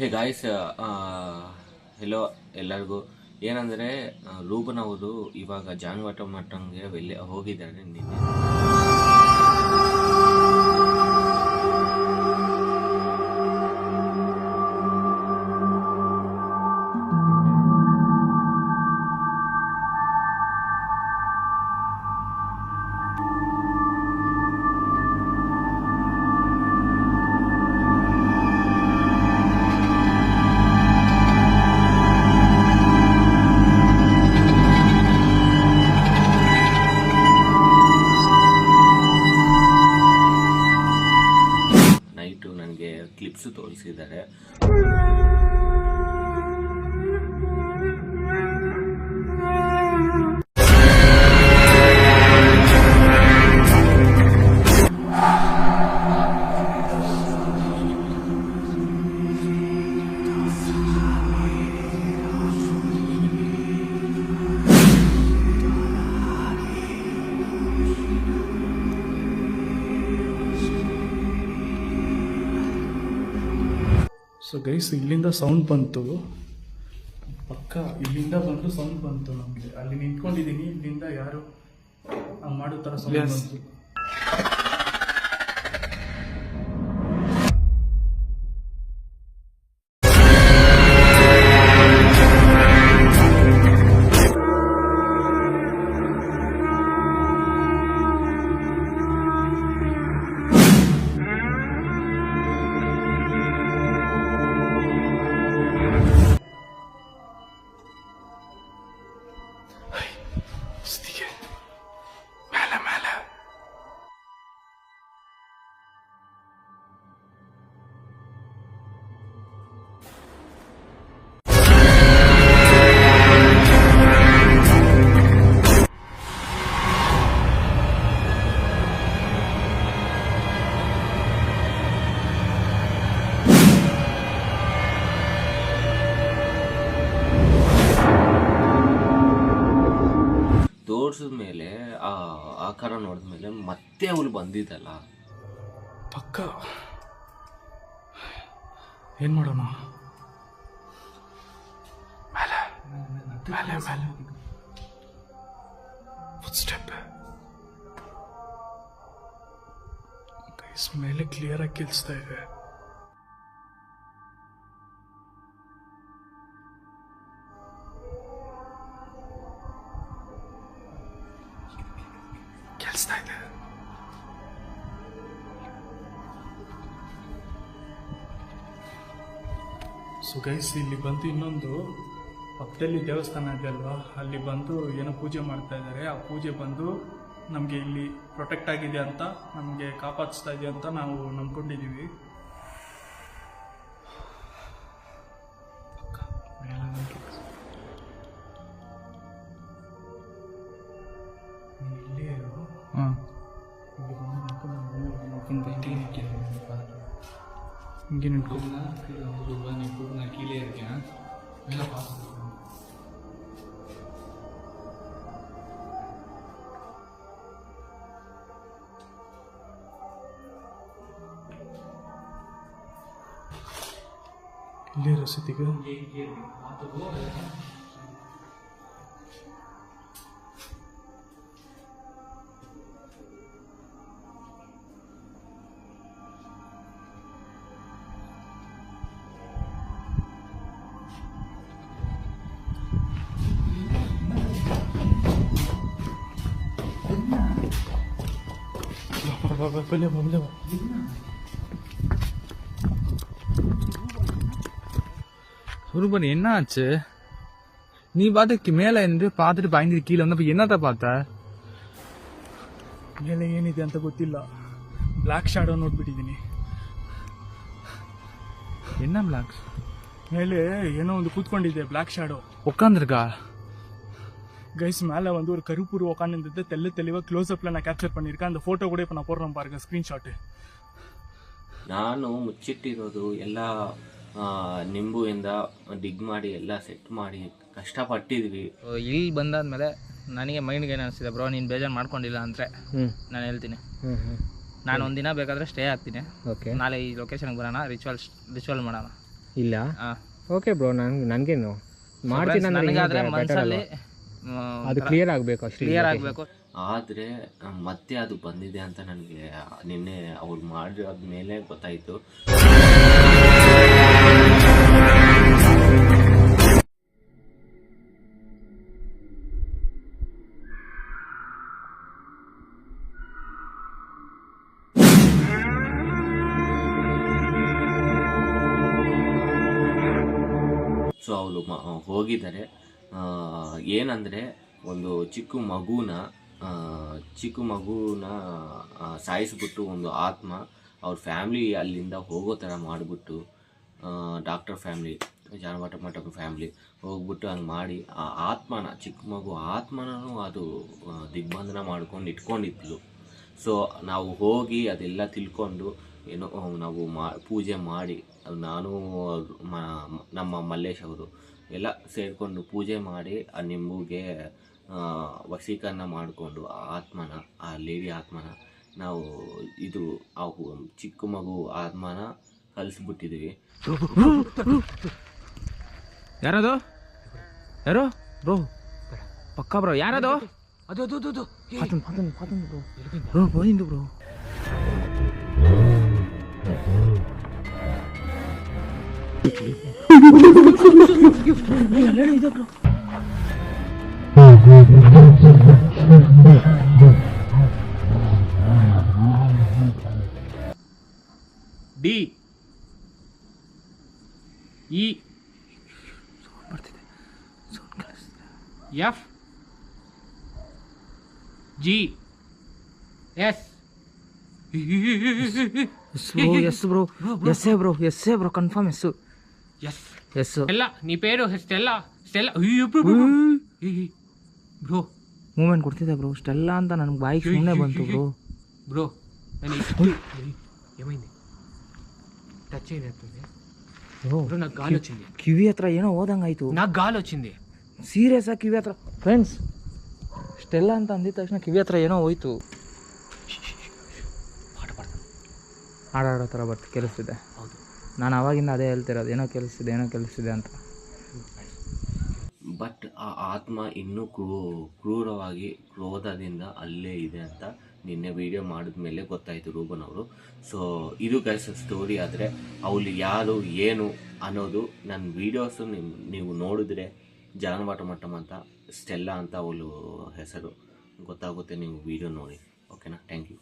Hey guys, hello ಎಲ್ಲರಿಗೂ. ಏನಂದರೆ Ruben ಅವರು ಇವಾಗ ಜಾನ್ ವಾಟರ್ ಮಟ್ಟಂಗೆ ಹೋಗಿದ್ದಾರೆ ನಿನ್ನೆ. ನನಗೆ ಕ್ಲಿಪ್ಸ್ ತೋರಿಸಿದ್ದಾರೆ. ಸೊ ಗೈಸ್, ಇಲ್ಲಿಂದ ಸೌಂಡ್ ಬಂತು, ಪಕ್ಕ ಇಲ್ಲಿಂದ ಬಂದು ಸೌಂಡ್ ಬಂತು ನಮಗೆ. ಅಲ್ಲಿ ನಿಂತ್ಕೊಂಡಿದ್ದೀನಿ, ಇಲ್ಲಿಂದ ಯಾರು ಮಾಡೋ ಥರ ಸೌಂಡ್ ಬಂತು. ತೋರಿಸಿದ ಮೇಲೆ ಆ ಆಕಾರ ನೋಡಿದ ಮೇಲೆ ಮತ್ತೆ ಅವಳು ಬಂದಿದ್ದಲ್ಲ. ಪಕ್ಕ ಏನು ಮಾಡೋಣ? ಫುಟ್ಸ್ಟೆಪ್ ಗೈಸ್, ಮೇಲೆ ಕ್ಲಿಯರ್ ಆಗಿ ಕೇಳಿಸ್ತಾ ಇದೆ. ಸೊ ಗೈಸ್, ಇಲ್ಲಿ ಬಂದು ಇನ್ನೊಂದು ಪಕ್ಕದಲ್ಲಿ ದೇವಸ್ಥಾನ ಇದೆ ಅಲ್ವಾ, ಅಲ್ಲಿ ಬಂದು ಏನೋ ಪೂಜೆ ಮಾಡ್ತಾ ಇದ್ದಾರೆ. ಆ ಪೂಜೆ ಬಂದು ನಮಗೆ ಇಲ್ಲಿ ಪ್ರೊಟೆಕ್ಟ್ ಆಗಿದೆ ಅಂತ, ನಮಗೆ ಕಾಪಾಡಿಸ್ತಾ ಇದೆ ಅಂತ ನಾವು ನಂಬ್ಕೊಂಡಿದ್ದೀವಿ. இங்கே நிற்கும் நான் கீழே இருக்கேன். மேலே பார்த்து இல்லையே ரசித்துக்கு ரூபன், என்ன ஆச்சு? நீ பாட்டுக்கு மேல இருந்து பார்த்துட்டு பயந்துட்டு கீழே வந்தப்ப என்னத்த பார்த்த? ಮೇಲೆ ಏನಿದೆ ಅಂತ ಗೊತ್ತಿಲ್ಲ. ಬ್ಲ್ಯಾಕ್ ಶಾಡೋ ನೋಡ್ಬಿಟ್ಟಿದ್ದೀನಿ. என்ன பிளாக்? ಮೇಲೆ ಏನೋ ಒಂದು ಕೂತ್ಕೊಂಡಿದೆ, ಬ್ಲ್ಯಾಕ್ ಶಾಡೋ உட்காந்துருக்கா? கைஸ், மேலே வந்து ஒரு கருப்புரு உட்காந்துருந்தது, தெளிவாக க்ளோஸ்அப்பில் நான் கேப்சர் பண்ணியிருக்கேன். அந்த ஃபோட்டோ கூட இப்போ நான் போடுறேன் பாருங்க, ಸ್ಕ್ರೀನ್ಶಾಟ್. ನಾನು ಮುಚ್ಚಿಟ್ಟಿರೋದು ಎಲ್ಲ ನಿಂಬುವಿಂದ ಡಿಗ್ ಮಾಡಿ ಎಲ್ಲ ಸೆಟ್ ಮಾಡಿ ಕಷ್ಟಪಟ್ಟಿದ್ವಿ. ಇಲ್ಲಿ ಬಂದಾದ್ಮೇಲೆ ನನಗೆ ಮೈಂಡ್ಗೆ ಏನು ಅನಿಸಿದೆ, ಬ್ರೋ ನೀನು ಬೇಜಾರು ಮಾಡ್ಕೊಂಡಿಲ್ಲ ಅಂದರೆ ನಾನು ಹೇಳ್ತೀನಿ. ನಾನು ಒಂದಿನ ಬೇಕಾದರೆ ಸ್ಟೇ ಆಗ್ತೀನಿ. ಓಕೆ, ನಾಳೆ ಈ ಲೊಕೇಶನ್ಗೆ ಬರೋಣ, ರಿಚುವಲ್ ಮಾಡೋಣ. ಇಲ್ಲ ಓಕೆ ಬ್ರೋ ನನಗೇನು ಮಾಡ್ತೀನಿ ನನಗಾದ್ರೆ ಮನಸ್ಸಲ್ಲಿ ಅದು ಕ್ಲಿಯರ್ ಆಗಬೇಕು ಅಷ್ಟೇ. ಕ್ಲಿಯರ್ ಆಗಬೇಕು. ಆದರೆ ಮತ್ತೆ ಅದು ಬಂದಿದೆ ಅಂತ ನನಗೆ ನಿನ್ನೆ ಅವ್ರು ಮಾಡಿದ್ಮೇಲೆ ಗೊತ್ತಾಯಿತು. ಸೊ ಅವರು ಹೋಗಿದ್ದಾರೆ. ಏನಂದರೆ ಒಂದು ಚಿಕ್ಕ ಮಗುನ ಸಾಯಿಸ್ಬಿಟ್ಟು ಒಂದು ಆತ್ಮ ಅವ್ರ ಫ್ಯಾಮ್ಲಿ ಅಲ್ಲಿಂದ ಹೋಗೋ ಥರ ಮಾಡಿಬಿಟ್ಟು, ಡಾಕ್ಟರ್ ಫ್ಯಾಮ್ಲಿ, ಜಾನವಾಟ ಫ್ಯಾಮ್ಲಿ ಹೋಗ್ಬಿಟ್ಟು ಹಂಗೆ ಮಾಡಿ ಆ ಆತ್ಮನ, ಚಿಕ್ಕ ಮಗು ಆತ್ಮನೂ ಅದು ದಿಗ್ಬಂಧನ ಮಾಡ್ಕೊಂಡು ಇಟ್ಕೊಂಡಿದ್ಲು. ಸೊ ನಾವು ಹೋಗಿ ಅದೆಲ್ಲ ತಿಳ್ಕೊಂಡು ಏನೋ ನಾವು ಪೂಜೆ ಮಾಡಿ, ನಾನು ನಮ್ಮ ಮಲ್ಲೇಶ್ ಅವರು ಎಲ್ಲ ಸೇರಿಕೊಂಡು ಪೂಜೆ ಮಾಡಿ ಆ ನಿಂಬುಗೆ ವಶೀಕರಣ ಮಾಡಿಕೊಂಡು ಆ ಆತ್ಮನ, ಆ ಲೇಡಿ ಆತ್ಮನ ನಾವು ಇದು ಆ ಚಿಕ್ಕ ಮಗು ಆತ್ಮನ ಕಲಿಸ್ಬಿಟ್ಟಿದ್ದೀವಿ. ಯಾರದು? ಯಾರು ಬ್ರೋ? ಪಕ್ಕ ಬ್ರೋ, ಯಾರದು? ಅದು ಅದು ಅದು ಬ್ರೋ ಬಂದು bro. D E F G S. Yes bro, yes bro confirm yes. Stella, ನೀ ಪೇರು ಸ್ಟೆಲ್ಲಾ. ಬ್ರೋ ಮೂಮೆಂಟ್ ಕೊಡ್ತಿದ್ದೆ ಬ್ರೋ. ಸ್ಟೆಲ್ಲಾ ಅಂತ ನನಗೆ ಬಾಯಿಗೆ ಸುಮ್ಮನೆ ಬಂತು ಬ್ರೋ. ಬ್ರೋ ఏమైంది? టచ్ అయినట్టుంది బ్రో. నాకు గాలి వచ్చింది. ಕಿವಿ ಹತ್ರ ಏನೋ ಹೋದಂಗಾಯ್ತು. నాకు గాలి వచ్చింది. ಸೀರಿಯಸ್ ಆಗಿ ಕಿವಿ ಹತ್ರ ಫ್ರೆಂಡ್ಸ್, ಸ್ಟೆಲ್ಲಾ ಅಂತ ಅಂದಿದ ತಕ್ಷಣ ಕಿವಿ ಹತ್ರ ಏನೋ ಹೋಯ್ತು. ಹಾಡಾಡೋ ಥರ ಕೇಳಿಸ್ತಿದೆ. ಹೌದು, ನಾನು ಅವಾಗಿಂದ ಅದೇ ಹೇಳ್ತಿರೋದು, ಏನೋ ಕೇಳಿಸ್ತಿದೆ ಅಂತ. ಬಟ್ ಆ ಆತ್ಮ ಇನ್ನೂ ಕ್ರೂರವಾಗಿ ಕ್ರೋಧದಿಂದ ಅಲ್ಲೇ ಇದೆ ಅಂತ ನಿನ್ನೆ ವಿಡಿಯೋ ಮಾಡಿದ್ಮೇಲೆ ಗೊತ್ತಾಯಿತು ರೂಬನ್ ಅವರು. ಸೊ ಇದು ಗೈಸ್ ಸ್ಟೋರಿ. ಆದರೆ ಅವಳು ಯಾರು ಏನು ಅನ್ನೋದು ನನ್ನ ವೀಡಿಯೋಸು ನೀವು ನೋಡಿದ್ರೆ ಜಾನವಾಟ ಮಟ್ಟಂ ಅಂತ, ಸ್ಟೆಲ್ಲಾ ಅಂತ ಅವಳು ಹೆಸರು ಗೊತ್ತಾಗುತ್ತೆ. ನೀವು ವಿಡಿಯೋ ನೋಡಿ. ಓಕೆನಾ? Thank you.